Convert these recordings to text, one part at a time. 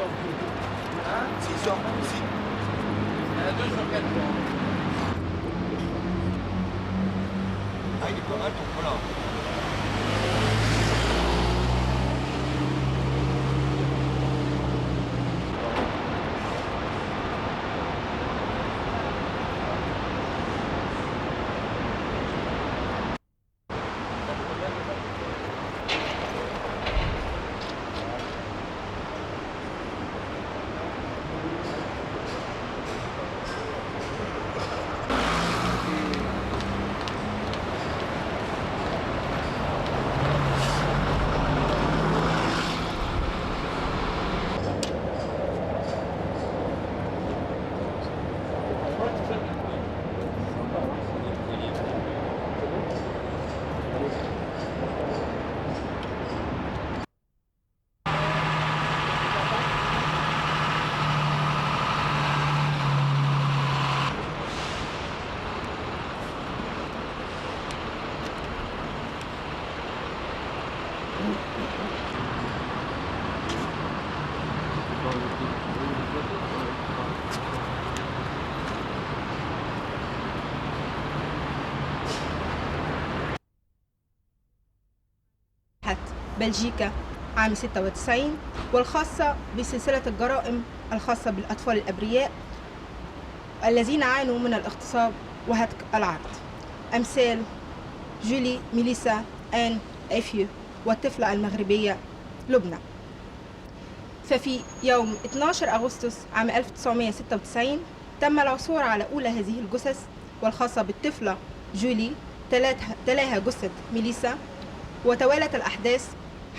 6 jours, 6. 2 jours, 4 jours. Ah, il est pas mal ton plat. بلجيكا عام 96 والخاصة بسلسلة الجرائم الخاصة بالأطفال الأبرياء الذين عانوا من الاغتصاب وهتك العرض، أمثال جولي، ميليسا، آن، إفيو والطفلة المغربية لبنى. ففي يوم 12 أغسطس عام 1996 تم العثور على أولى هذه الجثث، والخاصة بالطفلة جولي تلاها جثة ميليسا، وتوالت الأحداث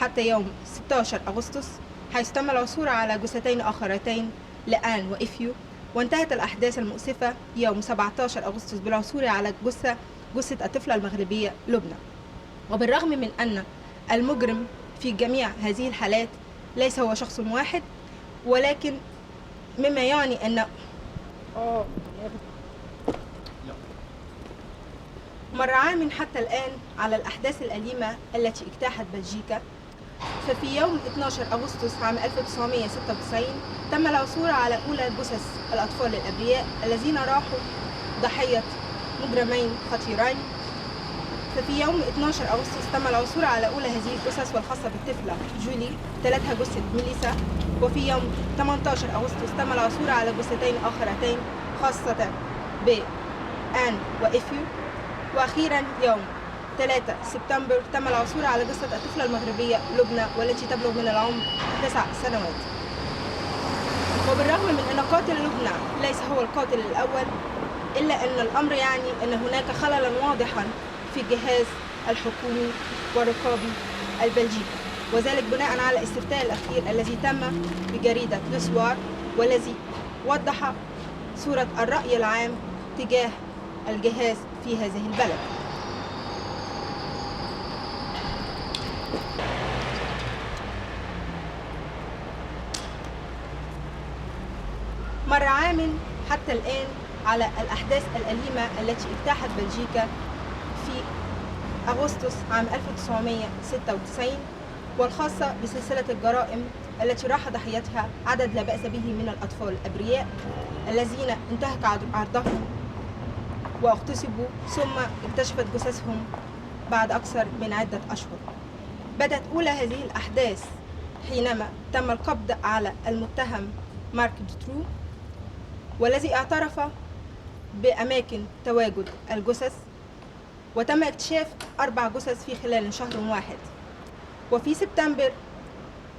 حتى يوم 16 أغسطس حيث تم العثور على جثتين آخرتين لآن وإفيو، وانتهت الأحداث المؤسفة يوم 17 أغسطس بالعثور على جثة الطفلة المغربية لبنى. وبالرغم من أن المجرم في جميع هذه الحالات ليس هو شخص واحد، ولكن مما يعني أن مر عام حتى الآن على الأحداث الأليمة التي اجتاحت بلجيكا. ففي يوم 12 أغسطس عام 1996 تم العثور على أولى جثث الأطفال الأبرياء الذين راحوا ضحية مجرمين خطيرين. ففي يوم 12 أغسطس تم العثور على أولى هذه الجثث والخاصة بالطفلة جولي تلتها جثة ميليسا. وفي يوم 18 أغسطس تم العثور على جثتين آخرتين خاصة بآن وإفيو. وأخيرا يوم 3 سبتمبر تم العثور على جثة الطفلة المغربية لبنى والتي تبلغ من العمر 9 سنوات. وبالرغم من أن قاتل لبنى ليس هو القاتل الأول، إلا أن الأمر يعني أن هناك خللا واضحا في الجهاز الحكومي والرقابي البلجيكي، وذلك بناء على الاستفتاء الأخير الذي تم بجريدة لسوار، والذي وضح صورة الرأي العام تجاه الجهاز في هذه البلد. مر عام حتى الآن على الأحداث الأليمة التي اجتاحت بلجيكا في أغسطس عام 1996 والخاصة بسلسلة الجرائم التي راح ضحيتها عدد لا بأس به من الأطفال الأبرياء الذين انتهك عرضهم واغتصبوا ثم اكتشفت جثثهم بعد أكثر من عدة أشهر. بدأت أولى هذه الأحداث حينما تم القبض على المتهم مارك دوترو، والذي اعترف بأماكن تواجد الجثث، وتم اكتشاف 4 جثث في خلال شهر واحد. وفي سبتمبر،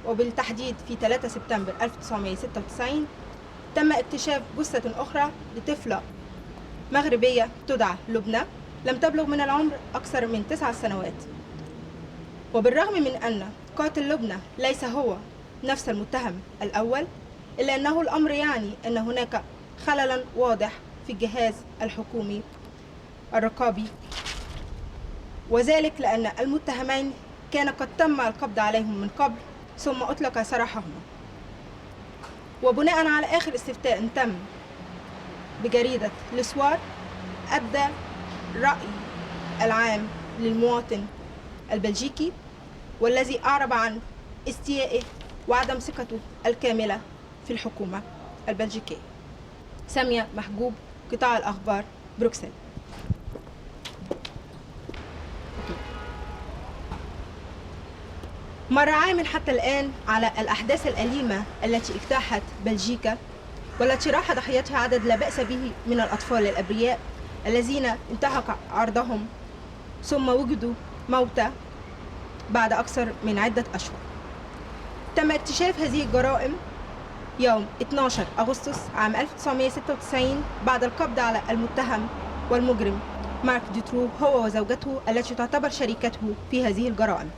وبالتحديد في 3 سبتمبر 1996 تم اكتشاف جثة أخرى لطفلة مغربية تدعى لبنى لم تبلغ من العمر أكثر من 9 سنوات. وبالرغم من أن قاتل لبنى ليس هو نفس المتهم الأول، إلا أنه الأمر يعني أن هناك خللا واضح في الجهاز الحكومي الرقابي، وذلك لأن المتهمين كان قد تم القبض عليهم من قبل ثم أطلق سراحهما. وبناء على آخر استفتاء تم بجريدة لسوار، أدى الرأي العام للمواطن البلجيكي والذي أعرب عن استيائه وعدم ثقته الكاملة في الحكومة البلجيكية. سامية محجوب، قطاع الأخبار، بروكسل. مر عام حتى الآن على الأحداث الأليمة التي اجتاحت بلجيكا، والتي راح ضحيتها عدد لا بأس به من الأطفال الأبرياء الذين انتهك عرضهم ثم وجدوا موتى بعد أكثر من عدة أشهر. تم اكتشاف هذه الجرائم يوم 12 أغسطس عام 1996 بعد القبض على المتهم والمجرم مارك دوترو هو وزوجته التي تعتبر شريكته في هذه الجرائم.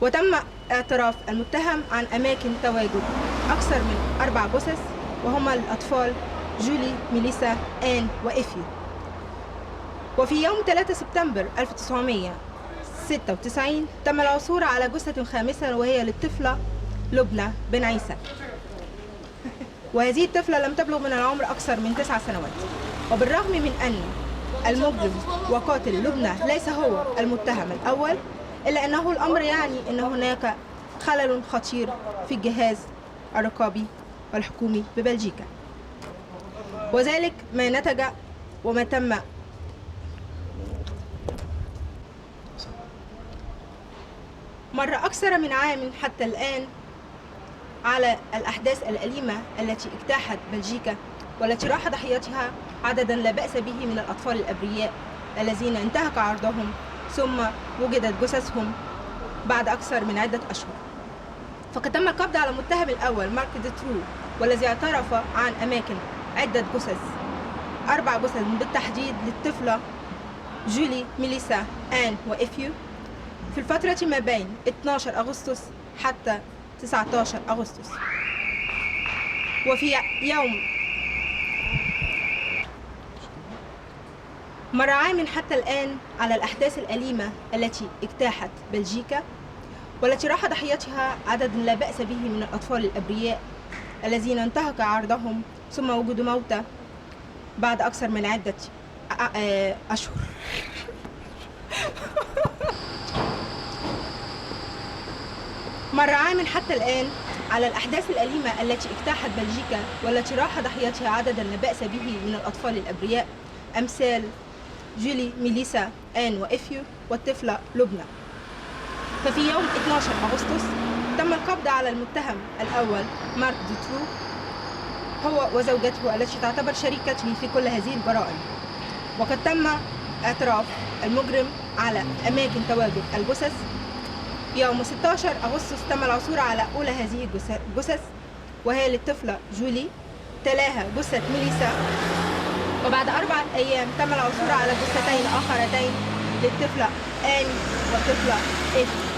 وتم اعتراف المتهم عن أماكن تواجد أكثر من 4 جثث، وهما الأطفال جولي، ميليسا، آن وإفيو. وفي يوم 3 سبتمبر 1996 تم العثور على جثة خامسة، وهي للطفلة لبنى بن عيسى، وهذه الطفلة لم تبلغ من العمر أكثر من 9 سنوات. وبالرغم من أن المجرم وقاتل لبنى ليس هو المتهم الأول، إلا أنه الأمر يعني أن هناك خلل خطير في الجهاز الرقابي والحكومي ببلجيكا، وذلك ما نتج وما تم مر أكثر من عام حتى الآن على الأحداث الأليمة التي اجتاحت بلجيكا، والتي راح ضحيتها عددا لا بأس به من الأطفال الأبرياء الذين انتهك عرضهم ثم وجدت جثثهم بعد أكثر من عدة أشهر. فقد تم القبض على المتهم الأول مارك دوترو، والذي اعترف عن أماكن عدة جثث، 4 جثث بالتحديد للطفلة جولي، ميليسا، آن وإفيو، في الفترة ما بين 12 أغسطس حتى 19 أغسطس. وفي يوم مر عام حتى الآن على الأحداث الأليمة التي اجتاحت بلجيكا، والتي راح ضحيتها عدد لا بأس به من الأطفال الأبرياء الذين انتهك عرضهم ثم وجدوا موتى بعد أكثر من عدة أشهر. مر عام حتى الآن على الأحداث الأليمة التي اجتاحت بلجيكا، والتي راح ضحيتها عددا لا بأس به من الأطفال الأبرياء أمثال جولي، ميليسا، آن وإفيو، والطفلة لبنى. ففي يوم 12 أغسطس تم القبض على المتهم الأول مارك دوترو هو وزوجته التي تعتبر شريكته في كل هذه الجرائم، وقد تم اعتراف المجرم على أماكن تواجد الجثث. يوم 16 أغسطس تم العثور على أولى هذه الجثث، وهي للطفلة جولي، تلاها جثة ميليسا، وبعد 4 أيام تم العثور على جثتين آخرتين للطفلة آن والطفلة إف.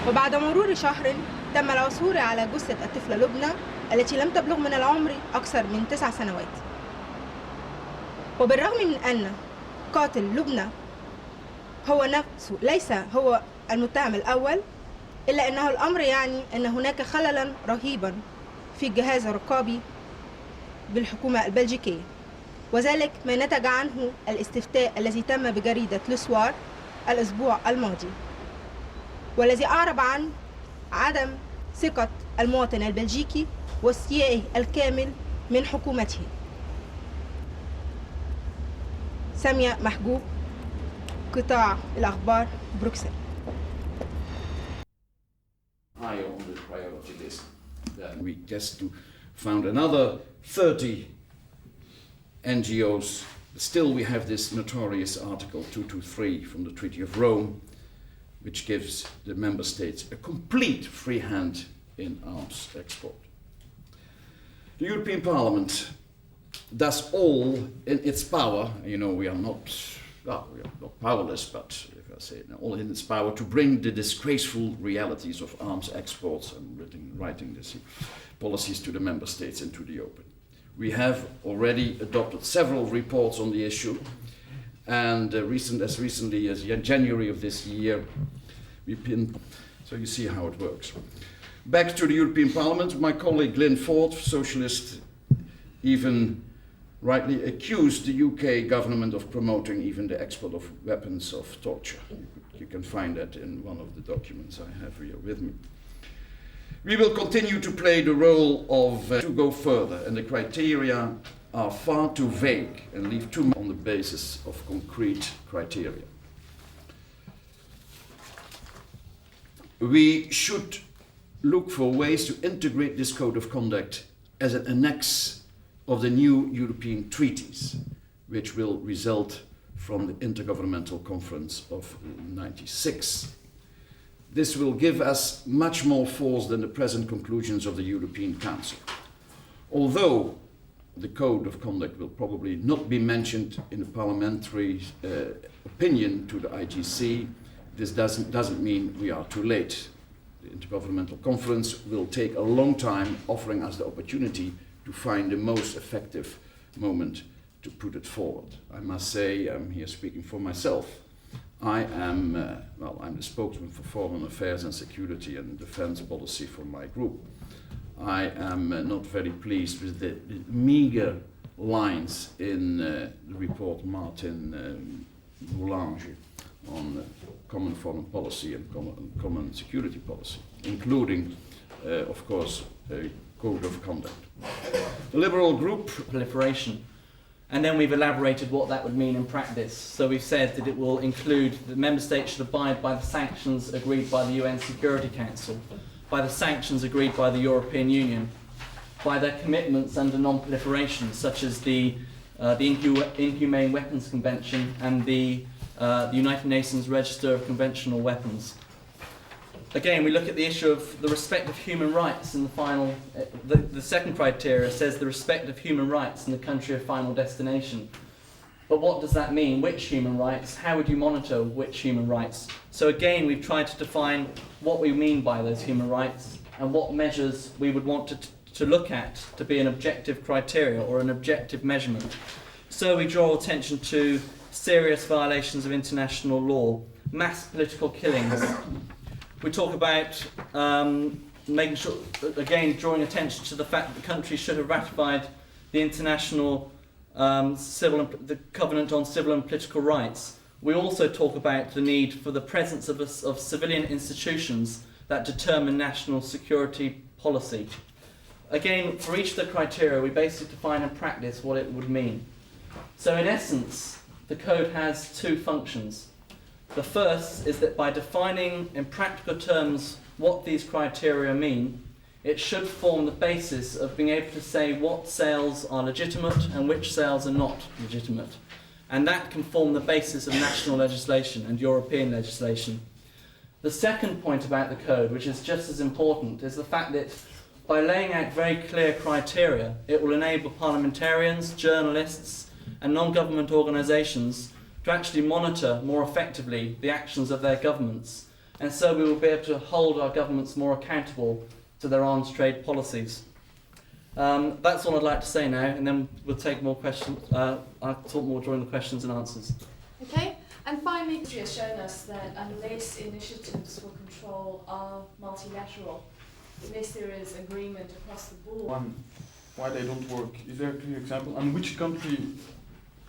وبعد مرور شهر تم العثور على جثة الطفلة لبنى التي لم تبلغ من العمر أكثر من 9 سنوات. وبالرغم من أن قاتل لبنى هو نفسه ليس هو المتهم الأول، إلا أنه الأمر يعني أن هناك خللاً رهيباً في الجهاز الرقابي بالحكومة البلجيكية، وذلك ما نتج عنه الاستفتاء الذي تم بجريدة لوسوار الأسبوع الماضي، والذي أعرب عن عدم ثقة المواطن البلجيكي واستيائه الكامل من حكومته. سامية محجوب، قطاع الأخبار، بروكسل. High on the priority list. Then we just found another 30 NGOs. Still we have this notorious Article 223 from the Treaty of Rome, which gives the member states a complete free hand in arms export. The European Parliament does all in its power. You know, we are not powerless, but if I say all in its power to bring the disgraceful realities of arms exports and writing these policies to the member states into the open. We have already adopted several reports on the issue, and as recently as January of this year, so you see how it works. Back to the European Parliament, my colleague Lynn Ford, Socialist, even rightly accused the UK government of promoting even the export of weapons of torture. You can find that in one of the documents I have here with me. We will continue to play the role of to go further, and the criteria are far too vague and leave too much on the basis of concrete criteria. We should look for ways to integrate this code of conduct as an annex of the new European treaties, which will result from the Intergovernmental Conference of '96. This will give us much more force than the present conclusions of the European Council. Although the code of conduct will probably not be mentioned in a parliamentary opinion to the IGC, this doesn't mean we are too late. The Intergovernmental Conference will take a long time, offering us the opportunity to find the most effective moment to put it forward. I must say, I'm here speaking for myself. I'm the spokesman for Foreign Affairs and Security and Defense Policy for my group. I am not very pleased with the meager lines in the report Martin Boulanger on common foreign policy and common security policy, including, of course, a code of conduct. The Liberal group... Proliferation. And then we've elaborated what that would mean in practice. So we've said that it will include the member states should abide by the sanctions agreed by the UN Security Council, by the sanctions agreed by the European Union, by their commitments under non-proliferation, such as the Inhumane Weapons Convention and the United Nations Register of Conventional Weapons. Again, we look at the issue of the respect of human rights in the final... The second criteria says the respect of human rights in the country of final destination. But what does that mean? Which human rights? How would you monitor which human rights? So again, we've tried to define what we mean by those human rights and what measures we would want to look at to be an objective criteria or an objective measurement. So we draw attention to serious violations of international law, mass political killings. We talk about making sure, again, drawing attention to the fact that the country should have ratified the international the Covenant on Civil and Political Rights. We also talk about the need for the presence of civilian institutions that determine national security policy. Again, for each of the criteria, we basically define in practice what it would mean. So in essence, the code has two functions. The first is that by defining in practical terms what these criteria mean, it should form the basis of being able to say what sales are legitimate and which sales are not legitimate. And that can form the basis of national legislation and European legislation. The second point about the code, which is just as important, is the fact that by laying out very clear criteria, it will enable parliamentarians, journalists, and non-government organisations to actually monitor more effectively the actions of their governments. And so we will be able to hold our governments more accountable to their arms trade policies. That's all I'd like to say now, and then we'll take more questions. I'll talk more during the questions and answers. Okay, and finally, history has shown us that unless initiatives for control are multilateral, unless there is agreement across the board. Why they don't work? Is there a clear example? And which country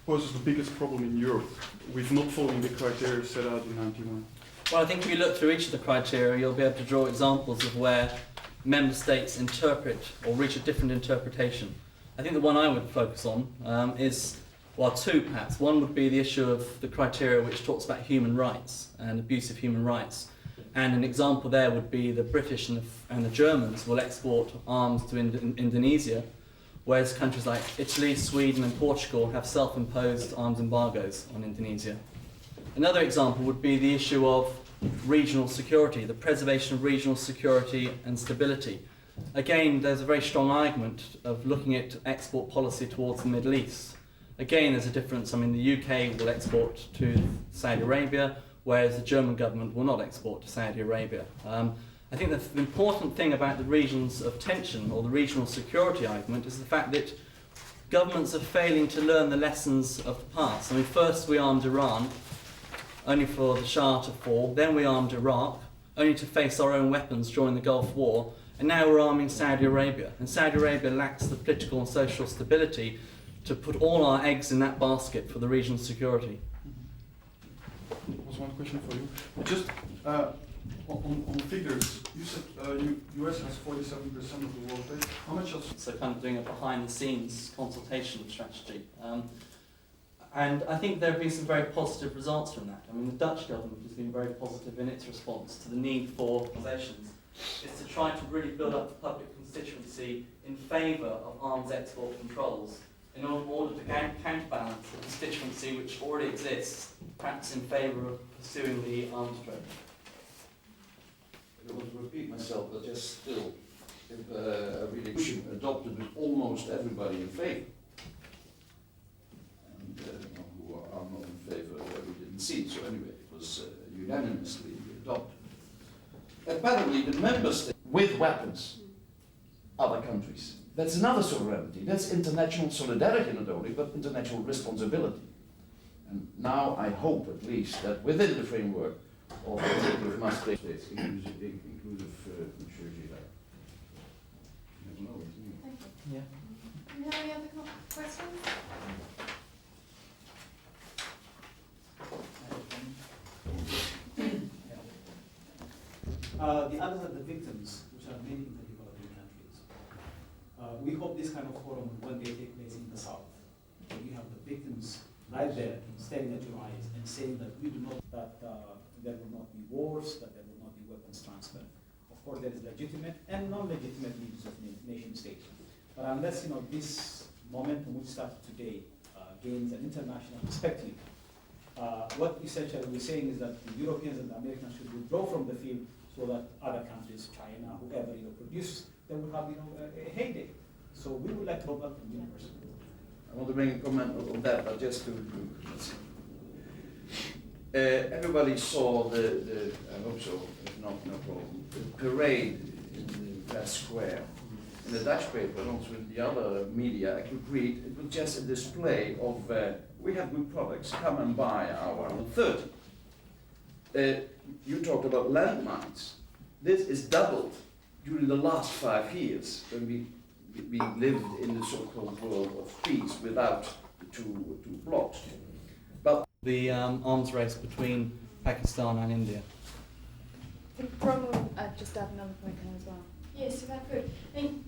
poses the biggest problem in Europe with not following the criteria set out in 91? Well, I think if you look through each of the criteria, you'll be able to draw examples of where member states interpret or reach a different interpretation. I think the one I would focus on is, well, two perhaps. One would be the issue of the criteria which talks about human rights and abuse of human rights. And an example there would be the British and the Germans will export arms to Indonesia, whereas countries like Italy, Sweden and Portugal have self-imposed arms embargoes on Indonesia. Another example would be the issue of regional security, the preservation of regional security and stability. Again, there's a very strong argument of looking at export policy towards the Middle East. Again, there's a difference. I mean, the UK will export to Saudi Arabia, whereas the German government will not export to Saudi Arabia. I think the important thing about the regions of tension or the regional security argument is the fact that governments are failing to learn the lessons of the past. I mean, first we armed Iran, only for the Shah to fall, then we armed Iraq, only to face our own weapons during the Gulf War, and now we're arming Saudi Arabia. And Saudi Arabia lacks the political and social stability to put all our eggs in that basket for the region's security. There was one question for you. Just On figures, you said US has 47% of the world trade. How much else? So kind of doing a behind-the-scenes consultation strategy. And I think there have been some very positive results from that. I mean, the Dutch government has been very positive in its response to the need for organisations. Is to try to really build up the public constituency in favour of arms export controls in order to counterbalance the constituency which already exists, perhaps in favour of pursuing the arms trade. I don't want to repeat myself, but just still, if a resolution adopted with almost everybody in favour, and who are not in favour, we didn't see. So anyway, it was unanimously adopted. Apparently, the member states with weapons, other countries. That's another sovereignty. That's international solidarity not only, but international responsibility. And now I hope at least that within the framework of the Treaty of Maastricht, states, inclusive Monsieur Gillard. Thank you. Yeah. Do you have any other questions? The others are the victims, which are many in the developing countries. We hope this kind of forum will one day take place in the South. You have the victims right there, staring at your eyes and saying that we do not, that there will not be wars, that there will not be weapons transfer. Of course, there is legitimate and non-legitimate needs of nation states. But unless this momentum which started today gains an international perspective, what essentially we're saying is that the Europeans and the Americans should withdraw from the field so that other countries, China, whoever, produce, they will have, a heyday. So we would like to go back to the universe. I want to make a comment on that, but just to everybody saw the I hope so, if not, no problem, the parade in the Press Square. In the Dutch paper and also in the other media, I could read, it was just a display of, we have good products, come and buy our 30. You talked about landmines. This is doubled during the last 5 years when we lived in the so-called world of peace without the two blocks. But The arms race between Pakistan and India. I think Bronwyn just add another point in as well. Yes, if I could. I think